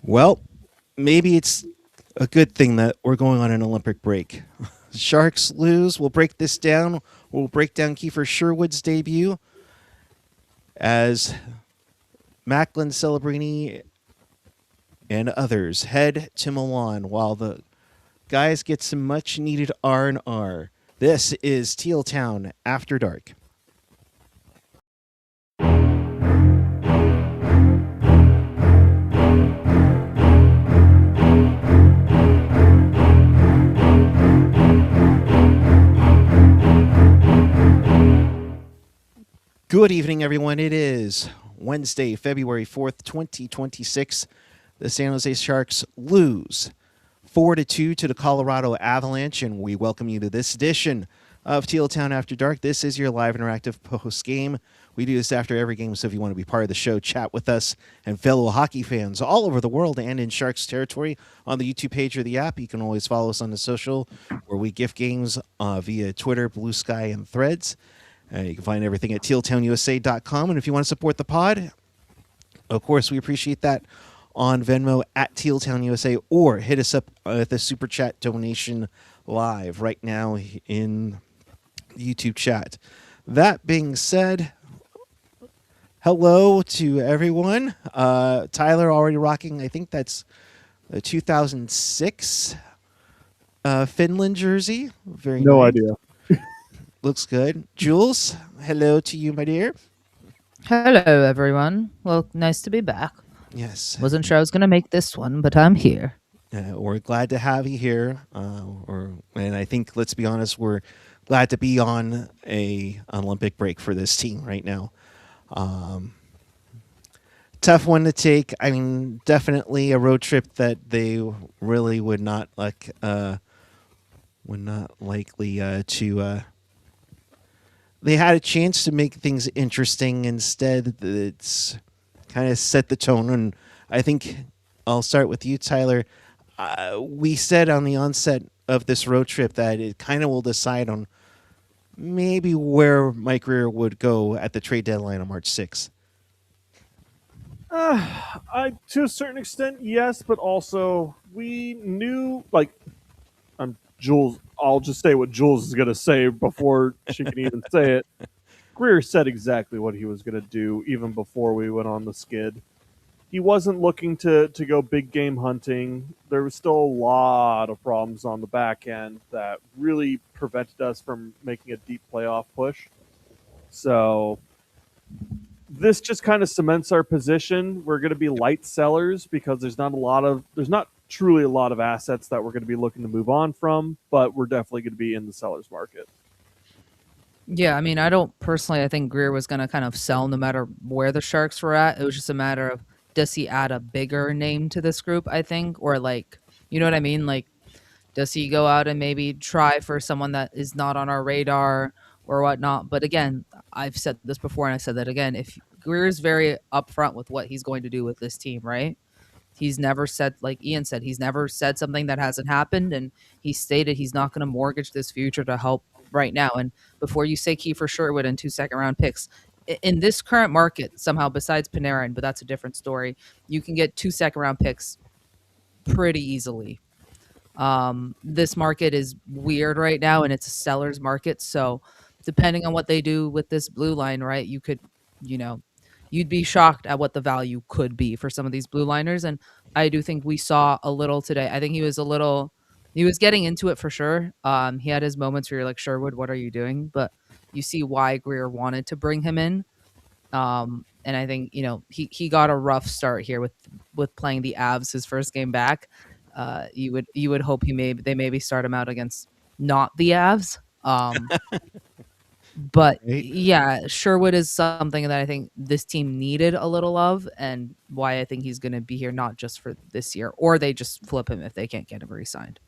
Well, maybe it's a good thing that we're going on an Olympic break. Sharks lose. We'll break this down. We'll break down Keifer Sherwood's debut as Macklin Celebrini and others head to Milan while the guys get some much needed R&R. This is Teal Town After Dark. Good evening, everyone. It is Wednesday, February 4th, 2026. The San Jose Sharks lose 4-2 to the Colorado Avalanche, and we welcome you to this edition of Teal Town After Dark. This is your live interactive post-game. We do this after every game, so if you want to be part of the show, chat with us and fellow hockey fans all over the world and in Sharks territory on the YouTube page or the app. You can always follow us on the social, where we gift games via Twitter, Blue Sky, and Threads. You can find everything at tealtownusa.com. And if you want to support the pod, of course, we appreciate that on Venmo at tealtownusa, or hit us up with a super chat donation live right now in the YouTube chat. That being said, hello to everyone. Tyler already rocking, I think that's a 2006 Finland jersey. Very No nice. idea. Looks good. Jules, hello to you, my dear. Hello, everyone. Well, nice to be back. Yes. Wasn't sure I was going to make this one, but I'm here. We're glad to have you here. And I think, let's be honest, we're glad to be on an Olympic break for this team right now. Tough one to take. I mean, definitely a road trip that they really would not likely to. They had a chance to make things interesting. Instead, it's kind of set the tone. And I think I'll start with you, Tyler. We said on the onset of this road trip that it kind of will decide on maybe where Mike Grier would go at the trade deadline on March 6th. To a certain extent, yes, but also we knew, Jules. I'll just say what Jules is going to say before she can even say it. Grier said exactly what he was going to do even before we went on the skid. He wasn't looking to go big game hunting. There was still a lot of problems on the back end that really prevented us from making a deep playoff push. So this just kind of cements our position. We're going to be light sellers because there's not truly a lot of assets that we're going to be looking to move on from, but we're definitely going to be in the seller's market. Yeah, I mean, I think Grier was going to kind of sell no matter where the Sharks were at. It was just a matter of, does he add a bigger name to this group, I think? Or you know what I mean? Does he go out and maybe try for someone that is not on our radar or whatnot? But again, I've said this before and I said that again. If Grier's very upfront with what he's going to do with this team, right? He's never said, like Ian said, he's never said something that hasn't happened, and he stated he's not going to mortgage this future to help right now. And before you say Keifer Sherwood and 2 second-round picks, in this current market, somehow besides Panarin, but that's a different story, you can get 2 second-round picks pretty easily. This market is weird right now, and it's a seller's market. So depending on what they do with this blue line, right, you could, you'd be shocked at what the value could be for some of these blue liners. And I do think we saw a little today. I think he was getting into it for sure. He had his moments where you're like, Sherwood, what are you doing? But you see why Grier wanted to bring him in. And I think, he got a rough start here with playing the Avs his first game back. You would hope they maybe start him out against not the Avs. But yeah, Sherwood is something that I think this team needed a little of, and why I think he's going to be here not just for this year, or they just flip him if they can't get him re-signed.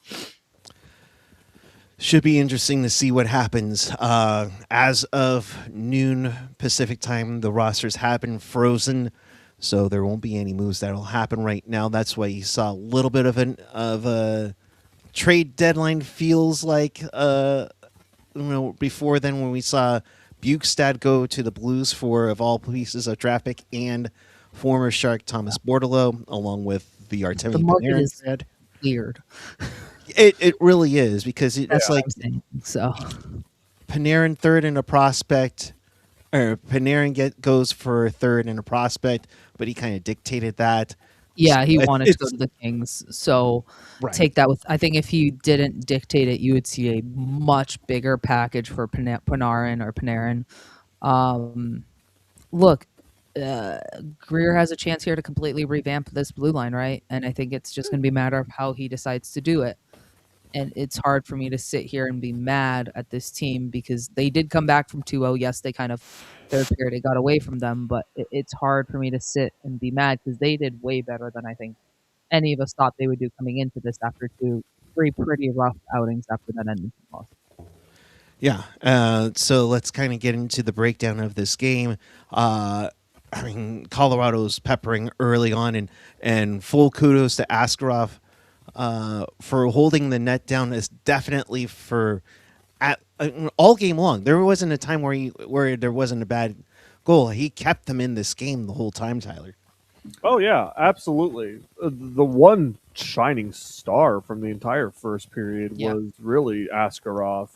Should be interesting to see what happens. As of noon Pacific time, the rosters have been frozen, so there won't be any moves that'll happen right now. That's why you saw a little bit of a trade deadline feels like. Before then, when we saw Bukestad go to the Blues for, of all pieces of traffic, and former Shark Thomas Bordelot, along with the The Artemi market Panarin is trade. weird. It really is because That's it's what like I'm saying. So Panarin third in a prospect, or Panarin goes for third in a prospect, but he kind of dictated that. So yeah, he wanted to go it's to the Kings. So right. take that with. I think if he didn't dictate it, you would see a much bigger package for Panarin or Panarin. Um, Look, uh, Greer has a chance here to completely revamp this blue line, right? And I think it's just going to be a matter of how he decides to do it. And it's hard for me to sit here and be mad at this team because they did come back from 2-0. Yes, they kind of third period it got away from them, but it's hard for me to sit and be mad because they did way better than I think any of us thought they would do coming into this after three pretty rough outings after that Edmonton loss. Yeah. So let's kind of get into the breakdown of this game. I mean, Colorado's peppering early on, and full kudos to Askarov for holding the net down. Is definitely for all game long. There wasn't a time where there wasn't a bad goal. He kept them in this game the whole time, Tyler. Oh yeah, absolutely. The one shining star from the entire first period Yeah. was really Askarov.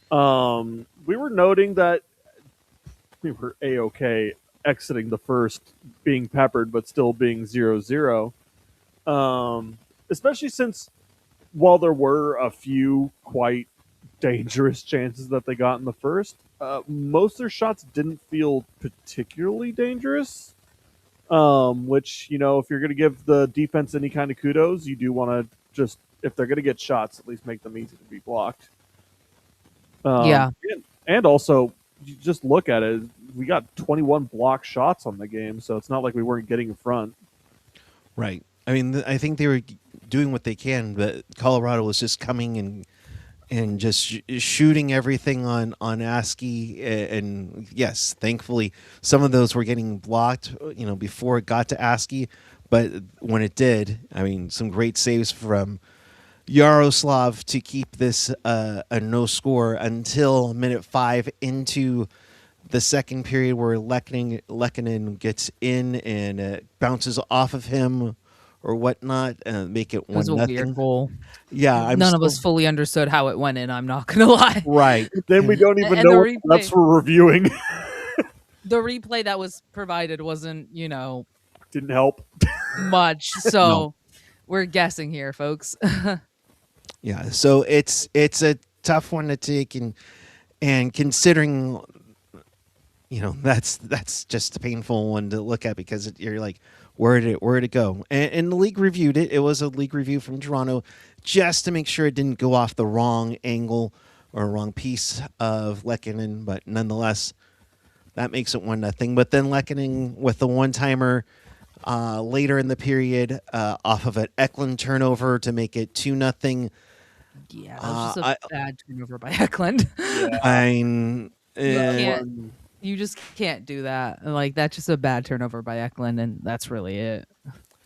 We were noting that we were A-OK exiting the first, being peppered, but still being 0-0. Especially since while there were a few quite dangerous chances that they got in the first, most of their shots didn't feel particularly dangerous. Which, if you're going to give the defense any kind of kudos, you do want to just, if they're going to get shots, at least make them easy to be blocked. Yeah. And also, you just look at it, we got 21 block shots on the game, so it's not like we weren't getting in front. Right. I mean, I think they were doing what they can, but Colorado was just coming and just shooting everything on ASCII. And yes, thankfully, some of those were getting blocked, before it got to ASCII. But when it did, I mean, some great saves from Yaroslav to keep this a no score until minute 5 into the second period, where Lehkonen gets in and bounces off of him or whatnot, make it 1-0. It was a weird goal. Yeah, None of us fully understood how it went in. I'm not gonna lie. Right. Then we don't even And know the what replay- that's for reviewing. The replay that was provided wasn't, Didn't help. much. So we're guessing here, folks. Yeah, so it's a tough one to take, and considering, that's just a painful one to look at, because you're like, where did it go? And the league reviewed it. It was a league review from Toronto, just to make sure it didn't go off the wrong angle or wrong piece of Lehkonen, but nonetheless, that makes it 1-0. But then Lehkonen with the one-timer later in the period, off of an Eklund turnover to make it 2-0. Yeah, that was just a bad turnover by Eklund. Yeah. You just can't do that. Like, that's just a bad turnover by Eklund, and that's really it.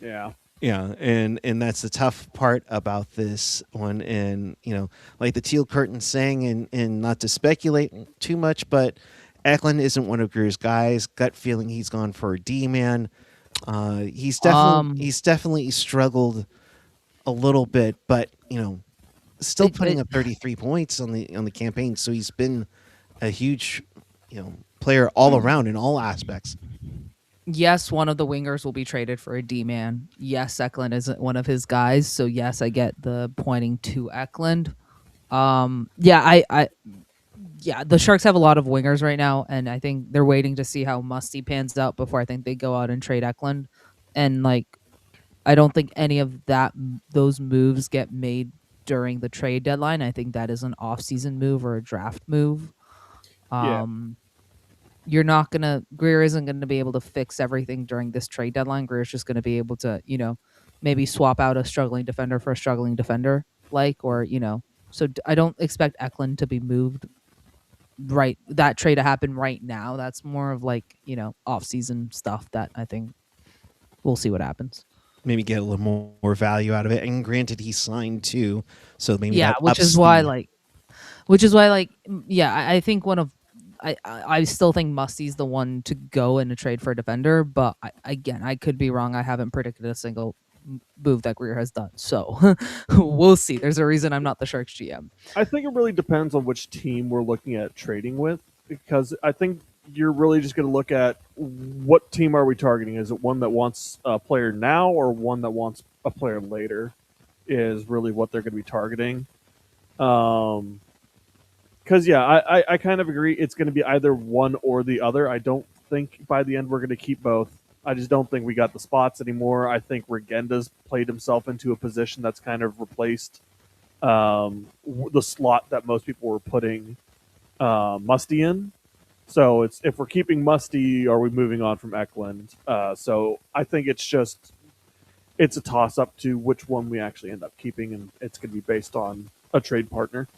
Yeah. Yeah, and that's the tough part about this one. And, like the Teal Curtain saying, and not to speculate too much, but Eklund isn't one of Greer's guys. Gut feeling he's gone for a D-man. He's definitely struggled a little bit, but, still putting up 33 points on the campaign. So he's been a huge, player all around in all aspects. Yes, one of the wingers will be traded for a D-man. Yes, Eklund isn't one of his guys. So yes, I get the pointing to Eklund. The Sharks have a lot of wingers right now, and I think they're waiting to see how Musty pans out before I think they go out and trade Eklund. And I don't think any of those moves get made during the trade deadline. I think that is an off-season move or a draft move. Greer isn't gonna be able to fix everything during this trade deadline. Greer's just gonna be able to, maybe swap out a struggling defender for a struggling defender, So I don't expect Eklund to be moved. Right, that trade to happen right now. That's more of off-season stuff that I think we'll see what happens. Maybe get a little more value out of it. And granted, he signed too, so maybe I think I still think Musty's the one to go in a trade for a defender, but again, I could be wrong. I haven't predicted a single move that Greer has done, so we'll see. There's a reason I'm not the Sharks GM. I think it really depends on which team we're looking at trading with, because I think you're really just going to look at what team are we targeting. Is it one that wants a player now or one that wants a player later? Is really what they're going to be targeting. Because I kind of agree. It's going to be either one or the other. I don't think by the end we're going to keep both. I just don't think we got the spots anymore. I think Regenda's played himself into a position that's kind of replaced the slot that most people were putting Musty in. So it's, if we're keeping Musty, are we moving on from Eklund? So I think it's a toss up to which one we actually end up keeping, and it's going to be based on a trade partner.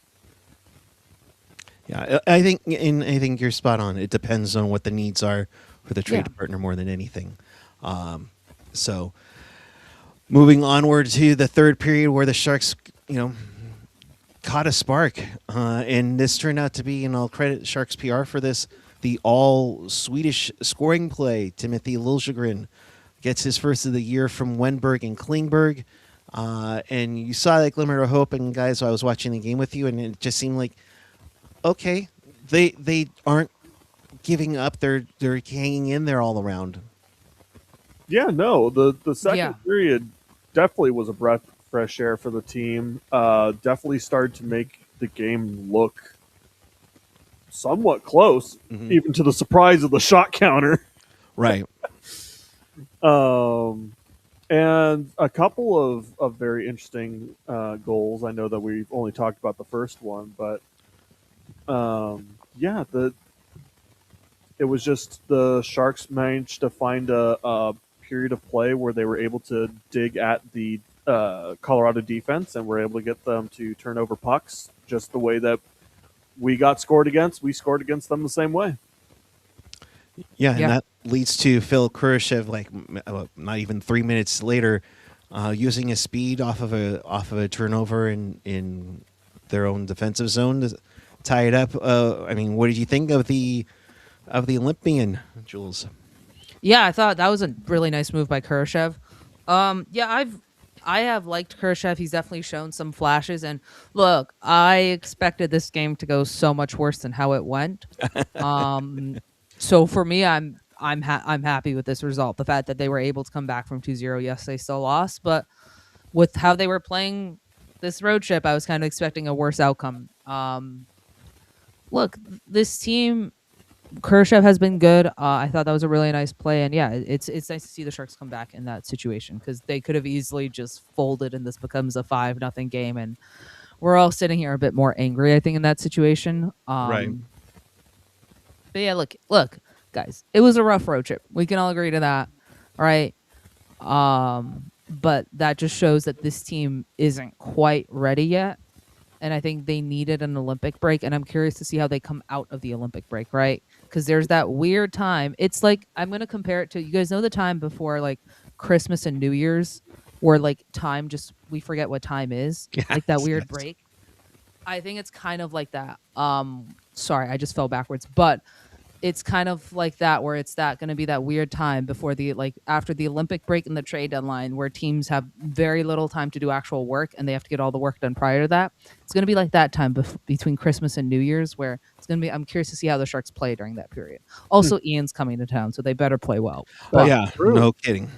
Yeah, I think you're spot on. It depends on what the needs are for the trade partner more than anything. So moving onward to the third period, where the Sharks, caught a spark, and this turned out to be, and I'll credit Sharks PR for this, the all Swedish scoring play. Timothy Liljegren gets his first of the year from Wenberg and Klingberg, and you saw that glimmer of hope. And guys, I was watching the game with you, and it just seemed like, okay, they aren't giving up. They're hanging in there all around. Yeah, no, the second period definitely was a breath of fresh air for the team. Definitely started to make the game look somewhat close, even to the surprise of the shot counter. Right. And a couple of very interesting goals. I know that we've only talked about the first one, but it was just the Sharks managed to find a period of play where they were able to dig at the Colorado defense and were able to get them to turn over pucks just the way that we got scored against. We scored against them the same way. Yeah, and that leads to Phil Kurashev, like not even 3 minutes later, using his speed off of a turnover in their own defensive zone to tie it up. What did you think of the Olympian, Jules? Yeah, I thought that was a really nice move by Kurashev. I have liked Kurashev. He's definitely shown some flashes. And look, I expected this game to go so much worse than how it went. So for me, I'm happy with this result. The fact that they were able to come back from 2-0. Yes, they still lost, but with how they were playing this road trip, I was kind of expecting a worse outcome. Look, this team, Kurashev has been good. I thought that was a really nice play, and it's nice to see the Sharks come back in that situation, because they could have easily just folded and this becomes a 5-0 game, and we're all sitting here a bit more angry, I think, in that situation. Right. But yeah, look, guys, it was a rough road trip. We can all agree to that, all right? But that just shows that this team isn't quite ready yet. And I think they needed an Olympic break, and I'm curious to see how they come out of the Olympic break, right? Because there's that weird time. It's like, I'm going to compare it to, you guys know the time before, like, Christmas and New Year's, where, like, time just, we forget what time is. Yes, like that weird break. I think it's kind of like that. Sorry, I just fell backwards. But it's kind of like that, where it's going to be that weird time before after the Olympic break and the trade deadline, where teams have very little time to do actual work and they have to get all the work done prior to that. It's going to be like that time between Christmas and New Year's, where it's going to be, I'm curious to see how the Sharks play during that period. Also, Ian's coming to town, so they better play well. But, yeah, no kidding.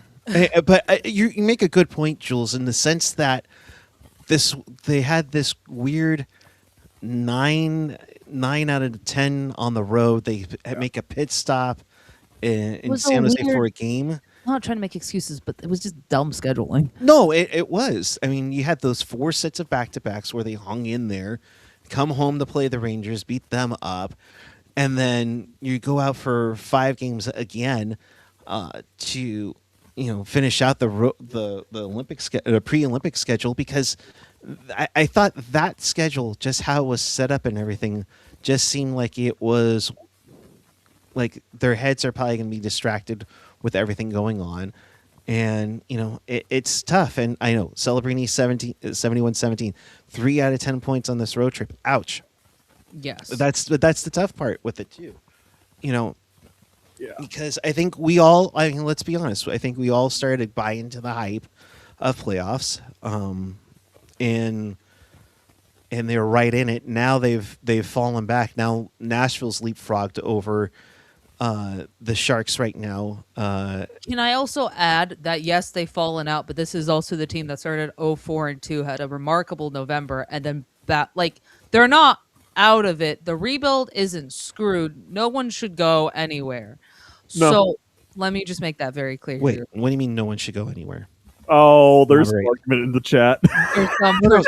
But you make a good point, Jules, in the sense that they had this weird 9 out of 10 on the road. They make a pit stop in San Jose for a game. I'm not trying to make excuses, but it was just dumb scheduling. No, it was. I mean, you had those 4 sets of back-to-backs where they hung in there, come home to play the Rangers, beat them up, and then you go out for 5 games again to finish out the pre-Olympic schedule, because I thought that schedule, just how it was set up and everything, just seemed like it was like their heads are probably going to be distracted with everything going on. And, it's tough. And I know Celebrini 71-17, 3 out of 10 points on this road trip. Ouch. Yes. That's the tough part with it too. You know, Yeah. because I think we all, I mean, let's be honest, I think we all started to buy into the hype of playoffs, and they're right in it. Now they've fallen back. Now Nashville's leapfrogged over the Sharks right now. Can I also add that yes, they've fallen out, but this is also the team that started 0-4-2, had a remarkable November, and then they're not out of it. The rebuild isn't screwed. No one should go anywhere. No. So let me just make that very clear Wait, here. what do you mean no one should go anywhere? Oh, there's Elaborate. an argument in the chat. There's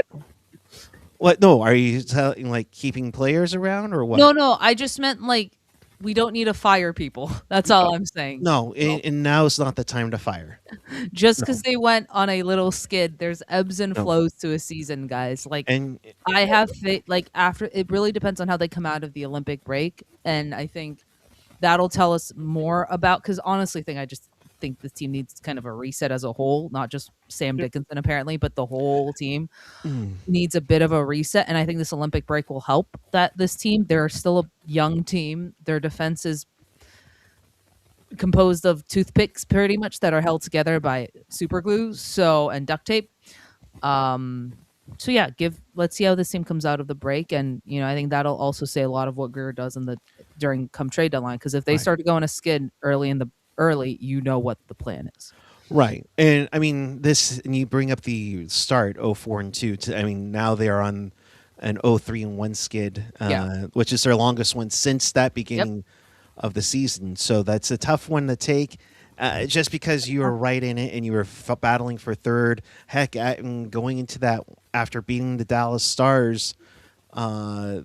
What? No, are you telling like keeping players around or what? no, I just meant like we don't need to fire people. That's all I'm saying. No, and now is not the time to fire. Just because they went on a little skid, there's ebbs and No. flows to a season, guys. Like And I have faith. Like after, it really depends on how they come out of the Olympic break, and I think that'll tell us more about. Because honestly, I just think this team needs kind of a reset as a whole, not just Sam Dickinson apparently, but the whole team needs a bit of a reset. And I think this Olympic break will help this team. They're still a young team. Their defense is composed of toothpicks pretty much that are held together by super glue and duct tape. So yeah, let's see how this team comes out of the break, and I think that'll also say a lot of what Greer does during come trade deadline, because if they Right. start to go on a skid early, what the plan is. right, and I mean this, and you bring up the start 0-4-2. I mean now they are on an 0-3-1 skid, which is their longest one since that beginning of the season. So that's a tough one to take. Just because you were right in it and you were battling for third, heck, and going into that after beating the Dallas Stars, as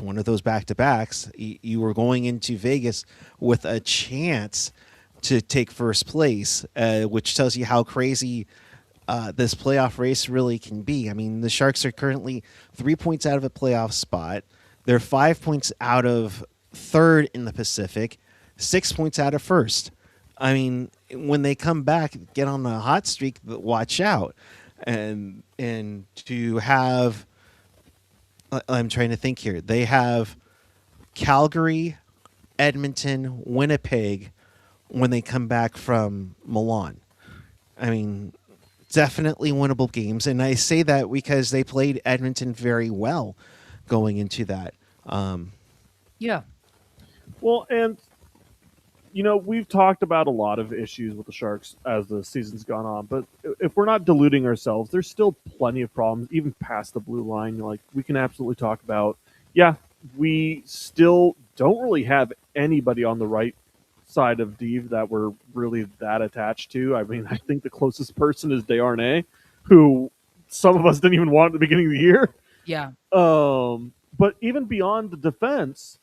one of those back-to-backs, you were going into Vegas with a chance to take first place, which tells you how crazy this playoff race really can be. I mean, the Sharks are currently 3 points out of a playoff spot. They're 5 points out of third in the Pacific, 6 points out of first. I mean, when they come back, get on a hot streak, watch out. And to have, I'm trying to think here, they have Calgary, Edmonton, Winnipeg when they come back from Milan. I mean, definitely winnable games. And I say that because they played Edmonton very well going into that. Yeah. Well, and we've talked about a lot of issues with the Sharks as the season's gone on, but if we're not deluding ourselves, there's still plenty of problems, even past the blue line. Like, we can absolutely talk about, we still don't really have anybody on the right side of Dave that we're really that attached to. I mean, I think the closest person is Desharnais, who some of us didn't even want at the beginning of the year. Yeah. But even beyond the defense,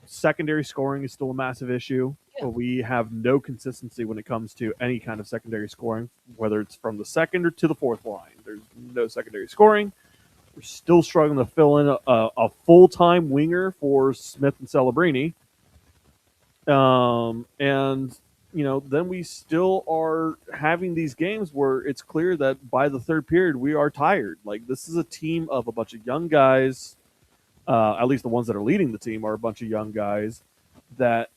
secondary scoring is still a massive issue. Yeah. We have no consistency when it comes to any kind of secondary scoring, whether it's from the second or to the fourth line. There's no secondary scoring. We're still struggling to fill in a full-time winger for Smith and Celebrini. Then we still are having these games where it's clear that by the third period, we are tired. Like, this is a team of a bunch of young guys. At least the ones that are leading the team are a bunch of young guys that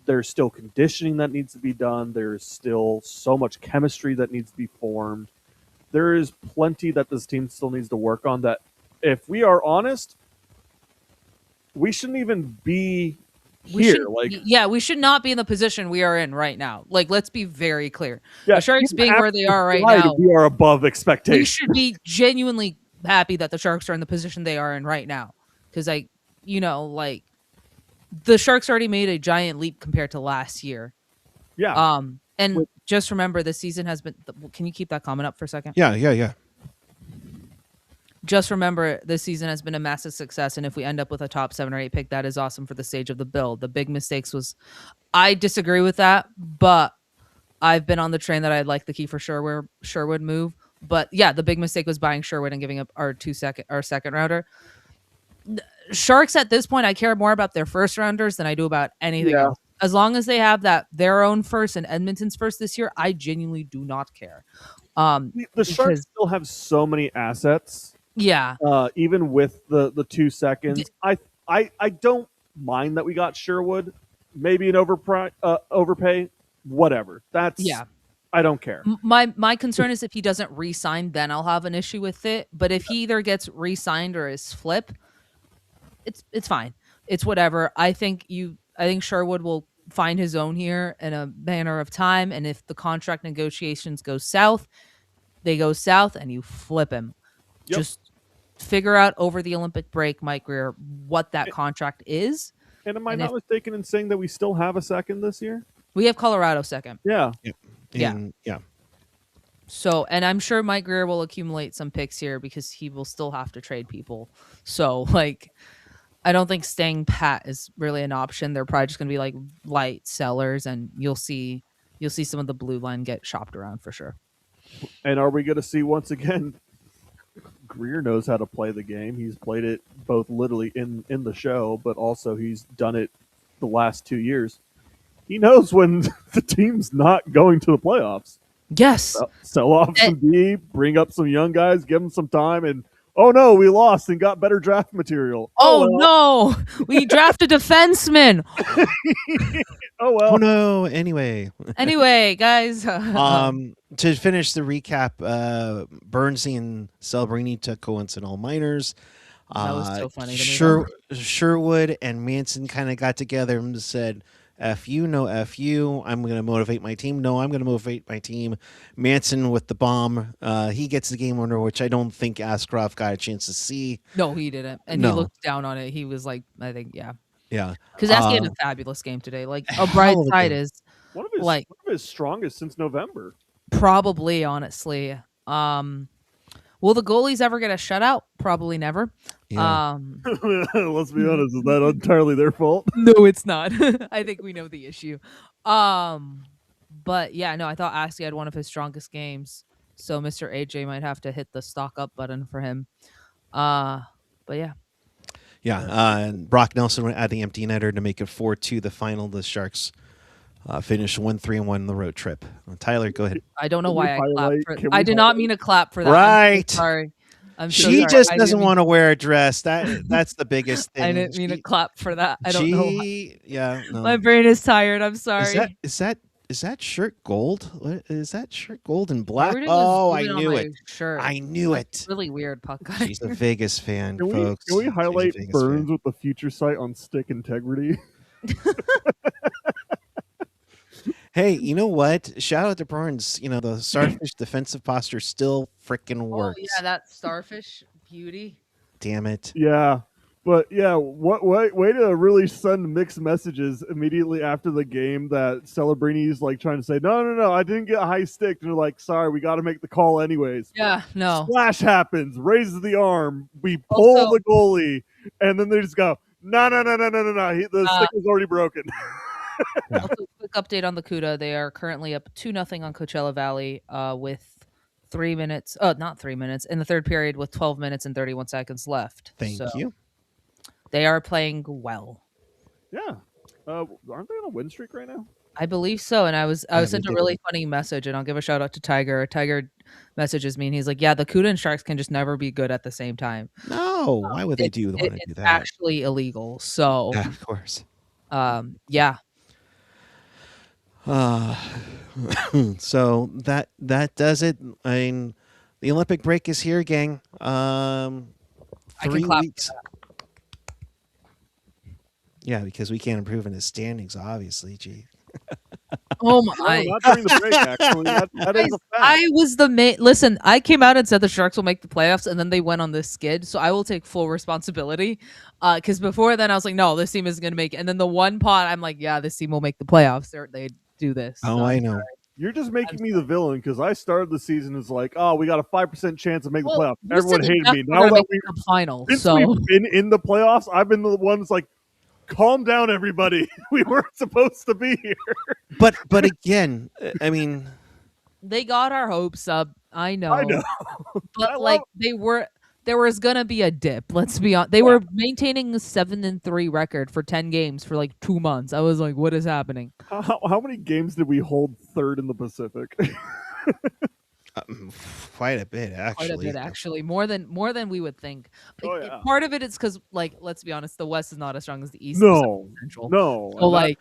there's still conditioning that needs to be done. There's still so much chemistry that needs to be formed. There is plenty that this team still needs to work on that, if we are honest, we shouldn't even be here. We should not be in the position we are in right now. Like, let's be very clear. Yeah, the Sharks being where they are right now, we are above expectations. we should be genuinely happy that the Sharks are in the position they are in right now. Because the Sharks already made a giant leap compared to last year. Yeah. And just remember, this season has been. Can you keep that comment up for a second? Yeah. Just remember, this season has been a massive success, and if we end up with a top 7 or 8 pick, that is awesome for the stage of the build. The big mistakes I disagree with that, but I've been on the train that I'd like the Keifer Sherwood move. But yeah, the big mistake was buying Sherwood and giving up our second rounder. Sharks at this point, I care more about their first rounders than I do about anything else. As long as they have their own first and Edmonton's first this year, I genuinely do not care. The Sharks still have so many assets Yeah. Even with the 2 seconds, I don't mind that we got Sherwood. Maybe an overpay, whatever. Yeah. I don't care. My concern is if he doesn't re-sign, then I'll have an issue with it. But if he either gets re-signed or is flip, it's fine. It's whatever. I think Sherwood will find his own here in a manner of time. And if the contract negotiations go south, they go south and you flip him. Yep. Just figure out over the Olympic break, Mike Greer, what that contract is. And am I not mistaken in saying that we still have a second this year? We have Colorado second. Yeah. Yeah. So, and I'm sure Mike Greer will accumulate some picks here because he will still have to trade people. So, like, I don't think staying pat is really an option. They're probably just going to be like light sellers, and you'll see some of the blue line get shopped around for sure. And are we going to see once again? Greer knows how to play the game. He's played it both literally in the show, but also he's done it the last 2 years. He knows when the team's not going to the playoffs. Yes. Sell off some D, bring up some young guys, give them some time, and oh no, we lost and got better draft material. Oh no, we drafted a defenseman. Oh well. Oh no. Anyway, guys. to finish the recap, Burnsley and Celebrini took coincidental minors. That was so funny to me. Sherwood and Manson kind of got together and said, F you, no F you. I'm going to motivate my team. No, I'm going to motivate my team. Manson with the bomb. He gets the game winner, which I don't think Askarov got a chance to see. No, he didn't. And he looked down on it. He was like, I think, yeah. Yeah. Because Asky had a fabulous game today. Like, a bright side is one of his strongest since November. Probably, honestly. Will the goalies ever get a shutout? Probably never. Yeah. Let's be honest, is that entirely their fault? No, it's not. I think we know the issue. But yeah, no, I thought Asky had one of his strongest games. So Mr. AJ might have to hit the stock up button for him. But yeah. Yeah. And Brock Nelson went at the empty netter to make it 4-2 the final. The Sharks finished 1-3-1 the road trip. Tyler, go ahead. I don't know why I clapped for I did not mean to clap for that. Right. I'm so sorry. She just doesn't want to wear a dress. That's the biggest thing. I didn't mean to clap for that. I don't know. Yeah. No. My brain is tired. I'm sorry. Is that shirt gold? Is that shirt gold and black? Oh, I knew it. Shirt. I knew it. Really weird, Puckguy. She's a Vegas fan, folks. Can we highlight Burns with the future sight on stick integrity? Hey, you know what? Shout out to Burns. You know, the Starfish defensive posture still freaking works. Oh, yeah, that Starfish beauty. Damn it. Yeah. But yeah, what way to really send mixed messages immediately after the game that Celebrini's like trying to say, no, I didn't get a high stick. And they're like, sorry, we got to make the call anyways. Yeah, no. Splash happens, raises the arm, we pull the goalie, and then they just go, no. The stick is already broken. Also, quick update on the CUDA. They are currently up 2-0 on Coachella Valley with 3 minutes. Not 3 minutes in the third period with 12 minutes and 31 seconds left. Thank you. They are playing well. Yeah. Aren't they on a win streak right now? I believe so. And I was sent a really funny message, and I'll give a shout out to Tiger. Tiger messages me, and he's like, "Yeah, the CUDA and Sharks can just never be good at the same time." No, why would they want to do that? It's actually illegal. So, yeah, of course. Yeah. So that does it. I mean, the Olympic break is here, gang. 3 weeks. Yeah, because we can't improve in the standings, obviously. Gee. Oh my! No, not during the break. Actually, that is a fact. I was the main. Listen, I came out and said the Sharks will make the playoffs, and then they went on this skid. So I will take full responsibility. Because before then, I was like, no, this team isn't going to make it. And then the one pot, I'm like, yeah, this team will make the playoffs. They do this. Oh, so I know. You're just making me the villain because I started the season as like, oh, we got a 5% chance of making the playoffs. Everyone hated me. Now that we've been in the playoffs, I've been the one that's like, calm down, everybody. We weren't supposed to be here. But again, I mean, they got our hopes up. I know. But there was gonna be a dip. Let's be honest. They were maintaining a 7-3 record for 10 games for like 2 months. I was like, what is happening? How many games did we hold third in the Pacific? Um, quite a bit, Quite a actually. bit, actually, more than we would think. Oh yeah. Part of it is because, like, let's be honest, the West is not as strong as the East, except No, for Central. no, So, and like,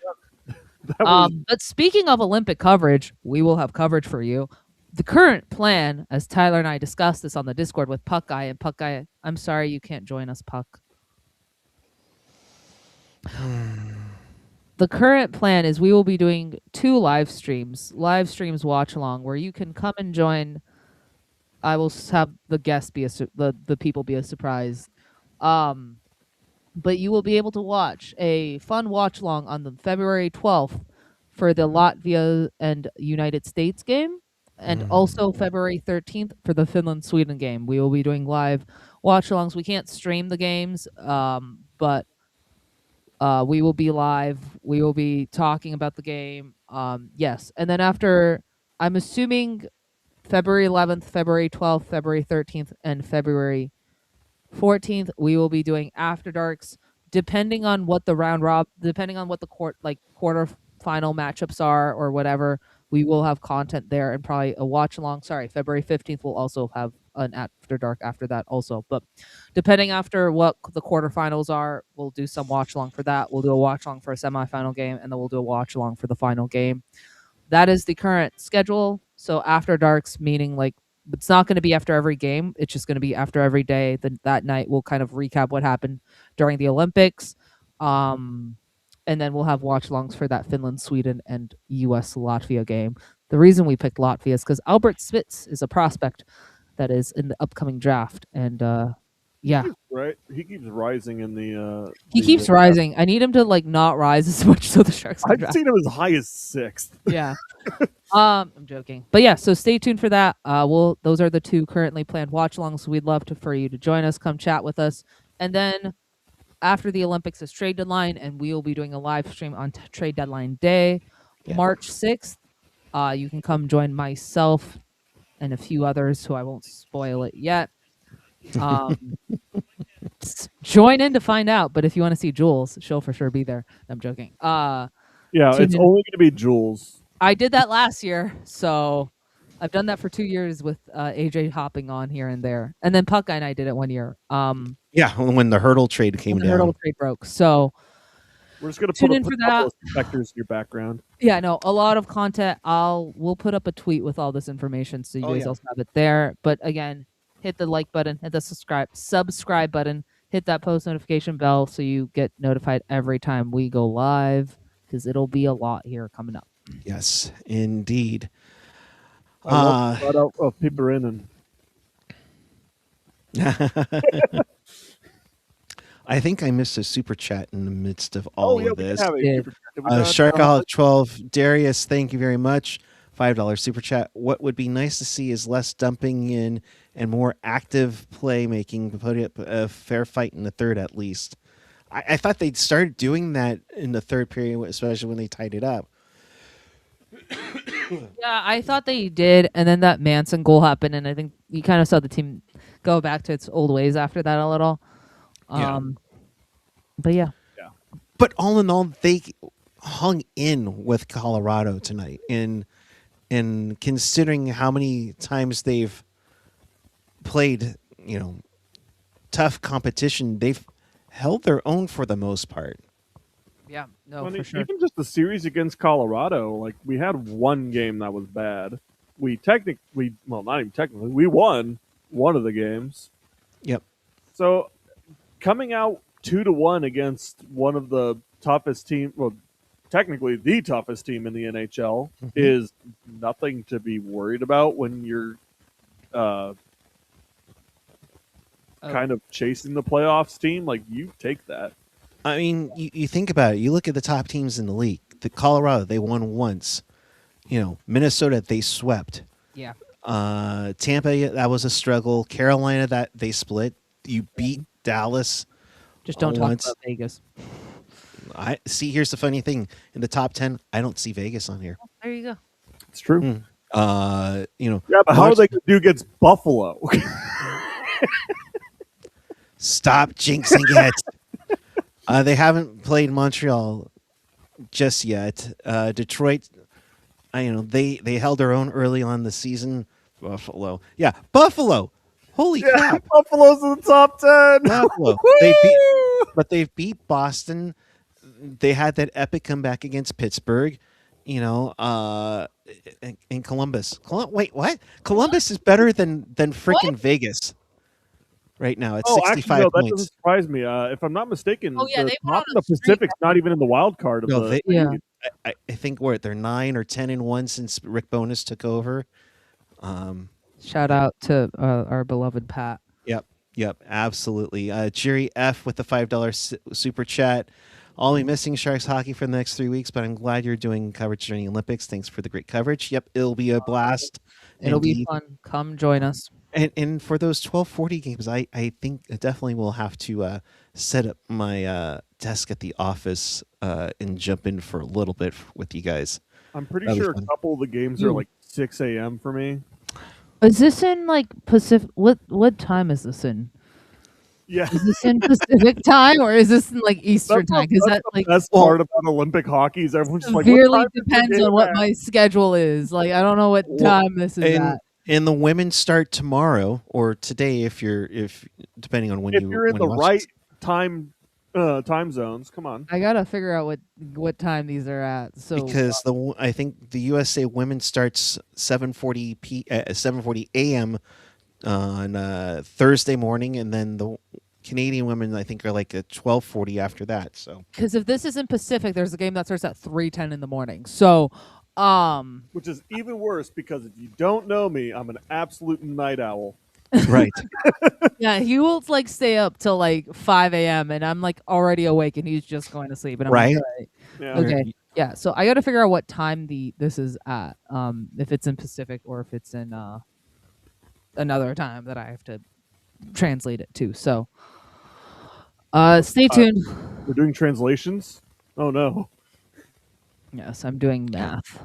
that was but speaking of Olympic coverage, we will have coverage for you. The current plan, as Tyler and I discussed this on the Discord with Puckguy, and Puckguy, I'm sorry you can't join us, Puck. The current plan is we will be doing 2 live streams watch along, where you can come and join. I will have the guests be the people be a surprise. But you will be able to watch a fun watch along on the February 12th for the Latvia and United States game, and also February 13th for the Finland Sweden game. We will be doing live watch alongs. We can't stream the games, but we will be live. We will be talking about the game. Yes, and then after, I'm assuming February 11th, February 12th, February 13th, and February 14th, we will be doing After Darks, depending on what the depending on what the quarter final matchups are or whatever. We will have content there and probably a watch along. Sorry, February 15th we'll also have an After Dark after that also. But depending after what the quarterfinals are, we'll do some watch along for that. We'll do a watch along for a semifinal game, and then we'll do a watch along for the final game. That is the current schedule. So After Darks, meaning like it's not going to be after every game. It's just going to be after every day. Then that night we'll kind of recap what happened during the Olympics. And then we'll have watch-alongs for that Finland, Sweden, and U.S.-Latvia game. The reason we picked Latvia is because Albert Spitz is a prospect that is in the upcoming draft. And yeah. right. He keeps rising in the. He keeps rising. I need him to like not rise as much so the Sharks can I've draft. seen him as high as 6th. Yeah. I'm joking. But yeah, so stay tuned for that. Those are the 2 currently planned watch-alongs. We'd love for you to join us, come chat with us. And then after the Olympics is trade deadline, and we will be doing a live stream on trade deadline day, March 6th. You can come join myself and a few others who I won't spoil it yet. Join in to find out. But if you want to see Jules, she'll for sure be there. I'm joking. Yeah, it's only going to be Jules. I did that last year, so I've done that for 2 years with AJ hopping on here and there, and then Puckguy and I did it 1 year. Yeah, when the hurdle trade came down. The hurdle trade broke, so we're just going to tune put in for a that. couple of specters in your background. Yeah, no, a lot of content. We'll put up a tweet with all this information, so you guys also have it there. But again, hit the like button, hit the subscribe button, hit that post notification bell so you get notified every time we go live, because it'll be a lot here coming up. Yes, indeed. I love the thought of people in and. I think I missed a super chat in the midst of all of this. Sharkaholic 12, Darius, thank you very much. $5 super chat. What would be nice to see is less dumping in and more active playmaking, putting up a fair fight in the third at least. I thought they'd started doing that in the third period, especially when they tied it up. Yeah, I thought they did, and then that Manson goal happened, and I think you kind of saw the team go back to its old ways after that a little. But yeah. But all in all, they hung in with Colorado tonight, and considering how many times they've played, tough competition, they've held their own for the most part. Yeah, no, for sure. Even just the series against Colorado, like we had one game that was bad. Not even technically, we won one of the games. Yep. So coming out 2-1 against one of the toughest team, well, technically the toughest team in the NHL, is nothing to be worried about when you're kind of chasing the playoffs team. Like, you take that. I mean, you think about it. You look at the top teams in the league. The Colorado, they won once. Minnesota, they swept. Yeah. Tampa, that was a struggle. Carolina, that they split. You beat Dallas. Just don't talk about Vegas. Here's the funny thing. In the top 10, I don't see Vegas on here. There you go. It's true. Yeah, but how are they going to do against Buffalo? Stop jinxing it. They haven't played Montreal just yet. Detroit, they held their own early on the season, Buffalo. Yeah, Buffalo. Holy Yeah, crap. Buffalo's in the top 10. Buffalo. They've beat Boston. They had that epic comeback against Pittsburgh, in Columbus. Wait, what? Columbus is better than freaking Vegas right now at Oh, actually, 65 no, that doesn't points. surprise me. If I'm not mistaken, Oh yeah, the they went top on in the a streak. Pacific's not even in the wild card of No, the. Yeah. I think they're 9 or 10-1 since Rick Bowness took over. Shout out to our beloved Pat. Yep, absolutely. Jerry F with the $5 super chat. I'll be missing Sharks hockey for the next 3 weeks, but I'm glad you're doing coverage during the Olympics. Thanks for the great coverage. Yep, it'll be a blast. It'll be Indeed. fun. Come join us. And for those 12:40 games, I think I definitely will have to set up my desk at the office and jump in for a little bit with you guys. I'm pretty That'll be sure a fun. couple of the games are like 6 a.m. for me. Is this in like Pacific? What time is this in? Yeah, Is this in Pacific time or is this in like Eastern that's time? Because that the like best part about Olympic hockey is everyone's just like, what severely time is your depends game on what at? my schedule is. Like I don't know what time this is at. And the women start tomorrow or today if depending on when If you you're in when the you watch right this. time zones. Come on. I gotta figure out what time these are at. So Because I think the USA women starts 7:40 a.m. on Thursday morning, and then the Canadian women I think are like at 12:40 after that. So because if this is in Pacific, there's a game that starts at 3:10 in the morning. So Which is even worse because if you don't know me, I'm an absolute night owl. right, yeah, he will like stay up till like 5 a.m. and I'm like already awake and he's just going to sleep. And I'm Right. like, all right. Yeah. Okay. Yeah. So I got to figure out what time this is at. If it's in Pacific or if it's in another time that I have to translate it to. So stay tuned. We're doing translations. Oh no. Yes, I'm doing math.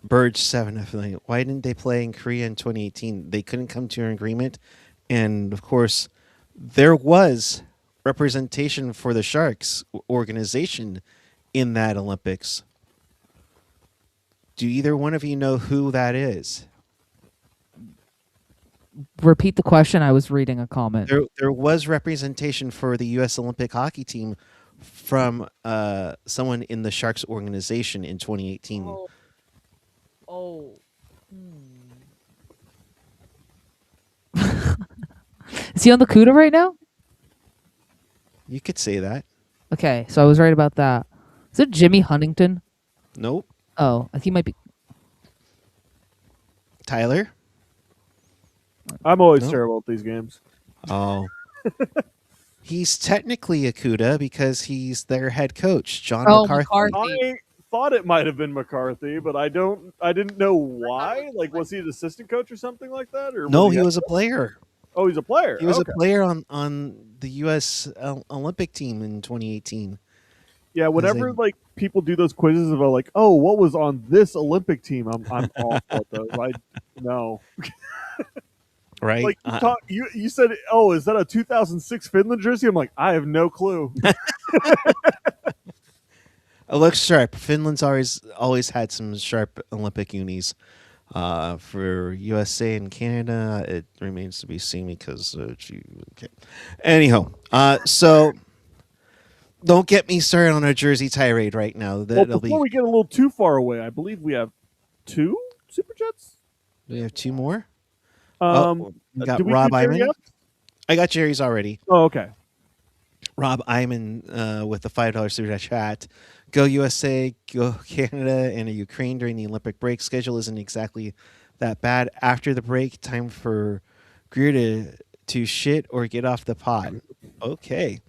Burge 7 definitely. Why didn't they play in Korea in 2018? They couldn't come to an agreement, and of course, there was representation for the Sharks organization in that Olympics. Do either one of you know who that is? Repeat the question. I was reading a comment. There was representation for the U.S. Olympic hockey team from someone in the Sharks organization in 2018. Oh. Is he on the CUDA right now? You could say that. Okay, so I was right about that. Is it Jimmy Huntington? Nope. Oh, I think he might be. Tyler? I'm always No. terrible at these games. Oh. He's technically a CUDA because he's their head coach, John Oh, McCarthy. McCarthy. I thought it might have been McCarthy, but I didn't know why. Like, was he an assistant coach or something like that? Or No, he he was a player. Oh, he's a player. He was Okay. a player on the U.S. Olympic team in 2018. Yeah, whenever they- like people do those quizzes about like, oh, what was on this Olympic team? I'm awful at those. I no. Right? Like you said, oh, is that a 2006 Finland jersey? I'm like, I have no clue. It looks sharp. Finland's always had some sharp Olympic unis. For USA and Canada, it remains to be seen because okay. Anyhow, so don't get me started on a jersey tirade right now. Well, That'll before be. we get a little too far away, I believe we have 2 super chats. We have 2 more. We got do we Rob do Jerry Iman. yet? I got Jerry's already. Oh, okay. Rob Iman with the $5 super chat. Go USA, go Canada, and Ukraine during the Olympic break. Schedule isn't exactly that bad. After the break, time for Greer to shit or get off the pot. Okay.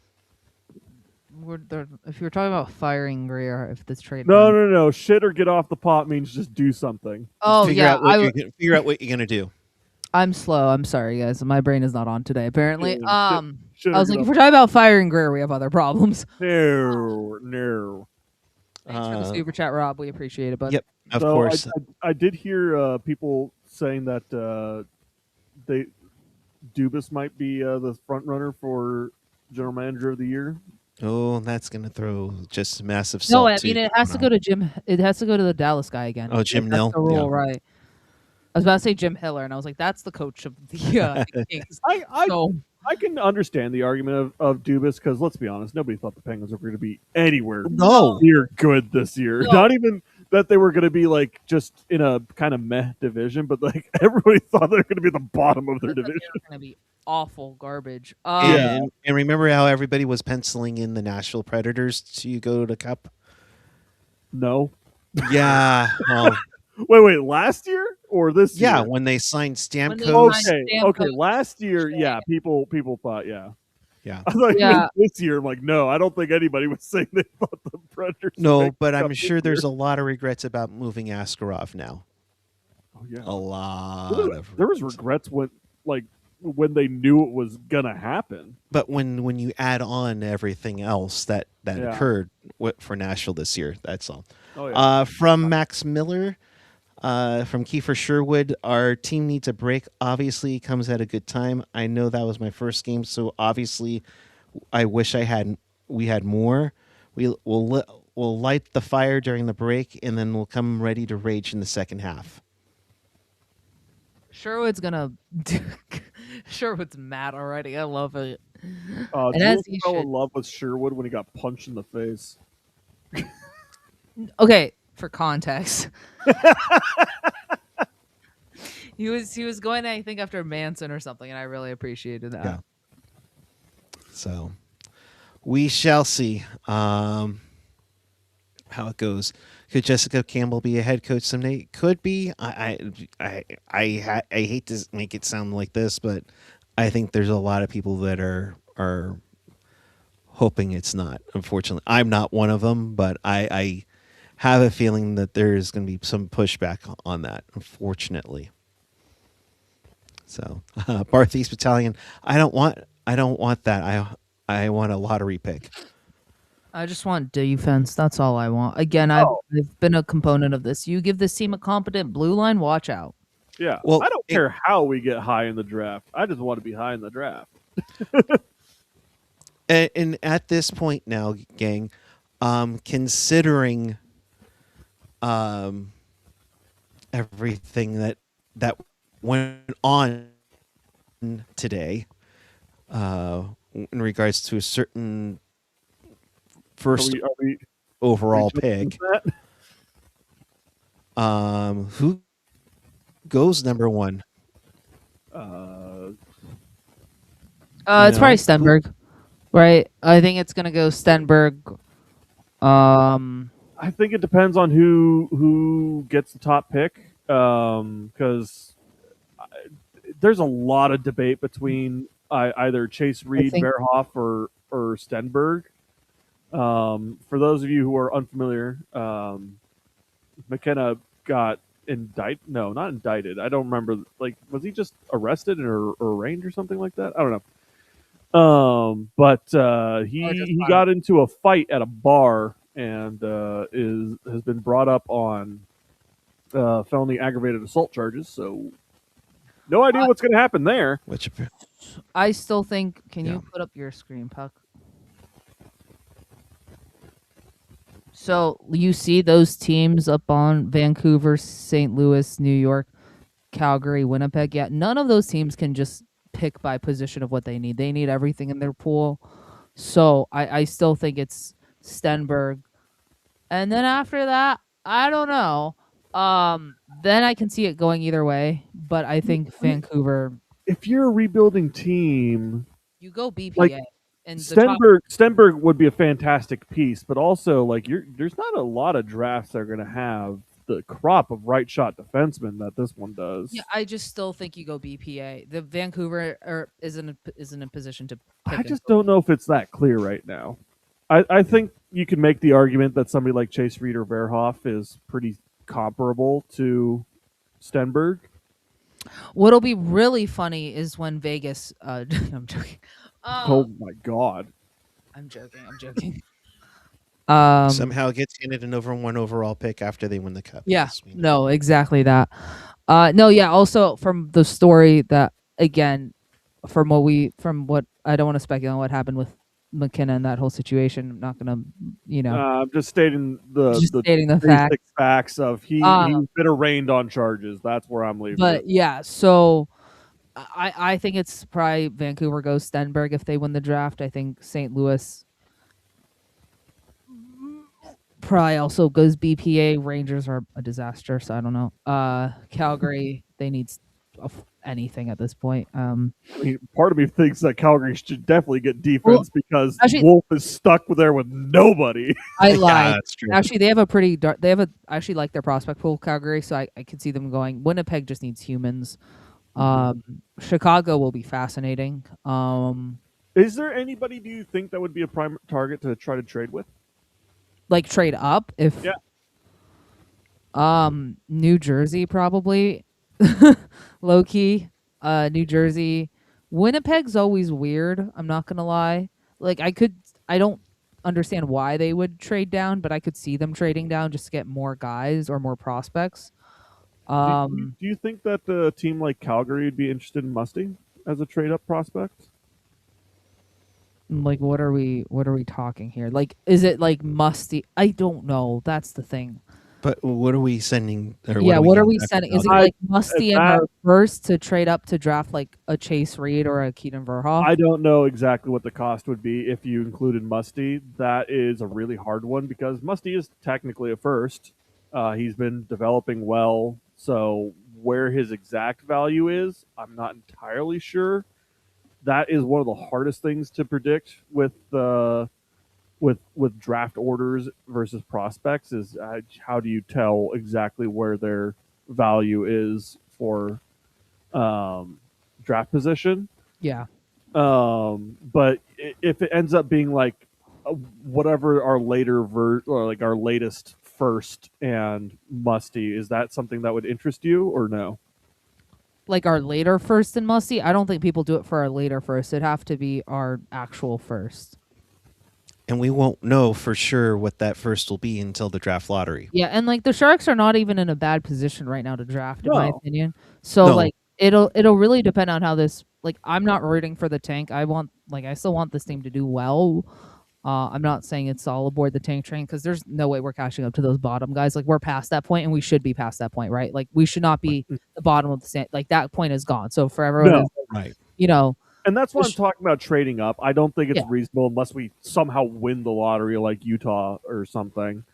If you're talking about firing Greer, if this trade. No. Shit or get off the pot means just do something. Oh figure yeah, out what you're gonna do. I'm slow. I'm sorry, guys. My brain is not on today. Apparently. Shit I or was get like, if off- we're talking about firing Greer, we have other problems. No. Thanks for the super chat, Rob. We appreciate it. But Yep, of So course. I did hear people saying that Dubas might be the front runner for general manager of the year. Oh, that's gonna throw just massive no, salt. I mean it has to go to Jim. It has to go to the Dallas guy again. Oh, Jim That's Nill? the rule, Yeah. right? I was about to say Jim Hiller, and I was like, that's the coach of the Kings. I So I can understand the argument of Dubas because let's be honest, nobody thought the Penguins were going to be anywhere No. near good this year. No. Not even that they were going to be like just in a kind of meh division, but like everybody thought they were going to be at the bottom of their they're division. going to be awful garbage. And remember how everybody was penciling in the Nashville Predators to go to Cup? No, Yeah. Well, wait, last year or this year? yeah, when they signed When they Stamkos. signed Okay. Stamkos. Last year, yeah, people thought, yeah. Yeah. I thought Yeah. you meant this year. I'm like, no, I don't think anybody was saying they thought the Predators. would No, make but the I'm Cup sure this there's year. a lot of regrets about moving Askarov now. Oh, yeah. A lot of There was regrets when they knew it was gonna happen. But when you add on everything else that Yeah. occurred for Nashville this year, that's all. Oh yeah. From Max Miller, from Keifer Sherwood, our team needs a break. Obviously, comes at a good time. I know that was my first game, so obviously, I wish we had more. We'll light the fire during the break, and then we'll come ready to rage in the second half. Sherwood's gonna. Sherwood's mad already. I love it. And Jules as he fell should. in love with Sherwood when he got punched in the face. Okay, for context. He was going, I think, after Manson or something, and I really appreciated that. Yeah. So we shall see how it goes. Could Jessica Campbell be a head coach someday? Could be. I hate to make it sound like this, but I think there's a lot of people that are hoping it's not. Unfortunately, I'm not one of them, but I have a feeling that there's going to be some pushback on that. Unfortunately. So, Barth East Battalion. I don't want that. I want a lottery pick. I just want defense. That's all I want. Again, I've been a component of this. You give this team a competent blue line, watch out. Yeah. Well, I don't care how we get high in the draft. I just want to be high in the draft. And at this point now, gang, considering everything that went on today in regards to a certain first Are we overall jumping pick, into that? who goes number one? It's probably Stenberg, right? I think it's gonna go Stenberg. I think it depends on who gets the top pick, because there's a lot of debate between either Chase Reed, think- Verhoff, or Stenberg. For those of you who are unfamiliar, McKenna got indicted. No, not indicted. I don't remember. Like, was he just arrested or arraigned or something like that? I don't know. But he got into a fight at a bar and has been brought up on felony aggravated assault charges. So no idea what's going to happen there. Which I still think. Can Yeah. you put up your screen, Puck? So you see those teams up on Vancouver, St. Louis, New York, Calgary, Winnipeg. Yeah, none of those teams can just pick by position of what they need. They need everything in their pool. So I still think it's Stenberg. And then after that, I don't know. Then I can see it going either way. But I think Vancouver. If you're a rebuilding team, You go BPA. Like, and the top, Stenberg would be a fantastic piece, but also like there's not a lot of drafts that are going to have the crop of right shot defensemen that this one does. yeah, I just still think you go BPA. The Vancouver isn't in a position to. Pick I just don't know if it's that clear right now. I think you can make the argument that somebody like Chase Reed or Verhoff is pretty comparable to Stenberg. What'll be really funny is when Vegas. I'm joking. Oh my God! I'm joking. somehow gets handed an over one overall pick after they win the cup. Yeah. Yes, we know. No, exactly that. No, yeah. Also, from the story that again, from what I don't want to speculate on what happened with McKenna and that whole situation. I'm not gonna, I'm just stating the just stating the basic facts. facts of he's been arraigned on charges. That's where I'm leaving But it. yeah, so I think it's probably Vancouver goes Stenberg if they win the draft. I think St. Louis probably also goes BPA. Rangers are a disaster, so I don't know. Calgary, they need anything at this point. I mean, part of me thinks that Calgary should definitely get defense Well, because actually- Wolf is stuck there with nobody. I Yeah, lied. that's true. Actually, they have a pretty dark. They have a. I actually like their prospect pool, Calgary. So I could see them going. Winnipeg just needs humans. Chicago will be fascinating. Is there anybody do you think that would be a prime target to try to trade with? Like trade up if. Yeah. New Jersey probably, low key. New Jersey, Winnipeg's always weird. I'm not gonna lie. Like I don't understand why they would trade down, but I could see them trading down just to get more guys or more prospects. Do you think that a team like Calgary would be interested in Musty as a trade up prospect? Like what are we talking here? Like is it like Musty? I don't know. That's the thing. But what are we sending? Or Yeah, what are we getting sending? back Is it from like Musty and that- our first to trade up to draft like a Chase Reed or a Keaton Verhoff? I don't know exactly what the cost would be if you included Musty. That is a really hard one because Musty is technically a first. He's been developing well, so where his exact value is, I'm not entirely sure. That is one of the hardest things to predict with with draft orders versus prospects is how do you tell exactly where their value is for draft position. Yeah. But if it ends up being like whatever our later or like our latest first and Musty, is that something that would interest you or no? Like our later first and Musty, I don't think people do it for our later first. It'd have to be our actual first. And we won't know for sure what that first will be until the draft lottery. Yeah, and like the Sharks are not even in a bad position right now to draft, in my No. opinion. So No. like it'll really depend on how this. Like I'm not rooting for the tank. I still want this team to do well. I'm not saying it's all aboard the tank train because there's no way we're catching up to those bottom guys. Like we're past that point, and we should be past that point, right? Like we should not be the bottom of the stand. Like that point is gone. So for everyone, No. who's, Right. you know, And that's why I'm talking about trading up. I don't think it's Yeah. reasonable unless we somehow win the lottery like Utah or something.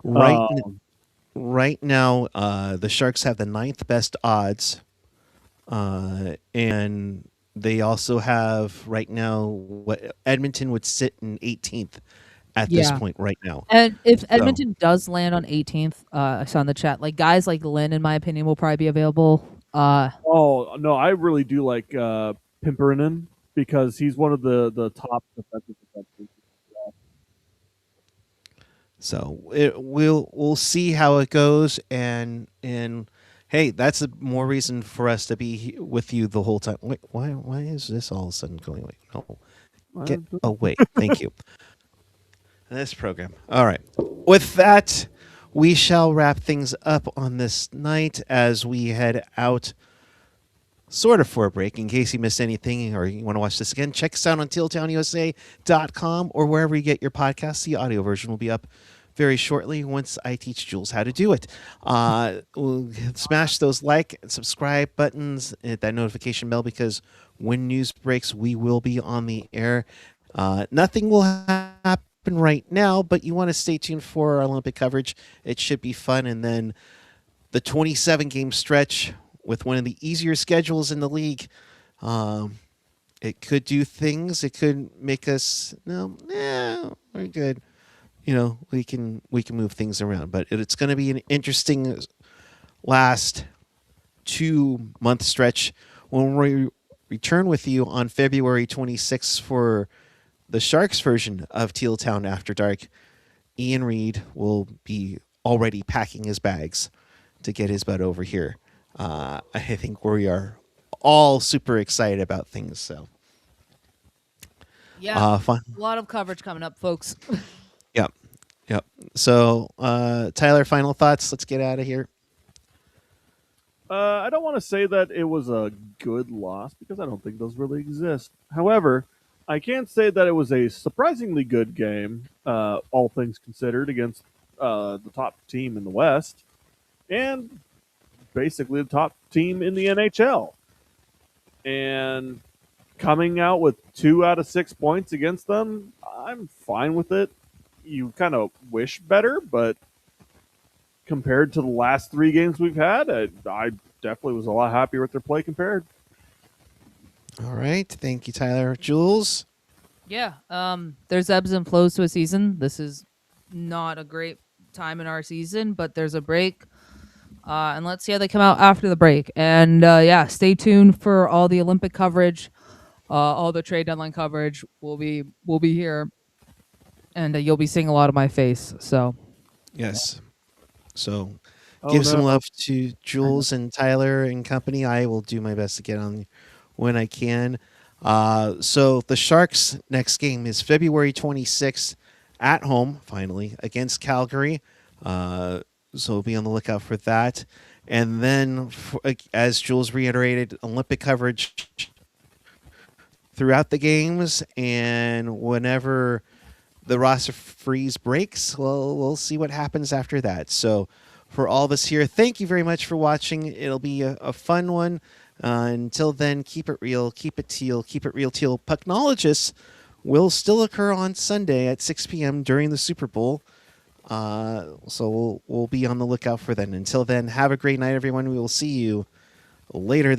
Right now, the Sharks have the 9th best odds, and they also have right now what Edmonton would sit in 18th at this Yeah. point right now. and if Edmonton does land on 18th, I saw in the chat, like guys like Lynn, in my opinion, will probably be available. Oh no, I really do like Pimperanen because he's one of the top defensive defensemen. So we'll see how it goes, and hey, that's more reason for us to be with you the whole time. Wait, why is this all of a sudden going away? No, get away. Thank you. This program. All right. With that, we shall wrap things up on this night as we head out. Sort of for a break, in case you missed anything or you want to watch this again, check us out on tealtownusa.com or wherever you get your podcasts. The audio version will be up very shortly once I teach Jules how to do it. We'll smash those like and subscribe buttons, hit that notification bell because when news breaks, we will be on the air. Nothing will happen right now, but you want to stay tuned for our Olympic coverage. It should be fun. And then the 27-game stretch with one of the easier schedules in the league. It could do things. It could make us, we're good. We can move things around. But it's going to be an interesting last 2-month stretch when we return with you on February 26th for the Sharks version of Teal Town After Dark. Ian Reed will be already packing his bags to get his butt over here. I think we are all super excited about things. So, yeah, fun. a lot of coverage coming up, folks. Yep. So, Tyler, final thoughts. Let's get out of here. I don't want to say that it was a good loss because I don't think those really exist. However, I can't say that it was a surprisingly good game, all things considered, against the top team in the West and basically the top team in the NHL. And coming out with 2 out of 6 points against them, I'm fine with it. You kind of wish better, but compared to the last 3 games we've had, I definitely was a lot happier with their play compared. All right. Thank you, Tyler. Jules? Yeah. There's ebbs and flows to a season. This is not a great time in our season, but there's a break. And let's see how they come out after the break. And yeah, stay tuned for all the Olympic coverage, all the trade deadline coverage. We'll be here, and you'll be seeing a lot of my face. So Yes. So Oh, give some no. love to Jules and Tyler and company. I will do my best to get on when I can. So the Sharks' next game is February 26th at home, finally, against Calgary. So be on the lookout for that. And then, as Jules reiterated, Olympic coverage throughout the games. And whenever the roster freeze breaks, well, we'll see what happens after that. So for all of us here, thank you very much for watching. It'll be a fun one. Until then, keep it real, keep it teal, keep it real teal. Pucknologists will still occur on Sunday at 6 p.m. during the Super Bowl. So we'll be on the lookout for that. Until then, have a great night, everyone. We will see you later.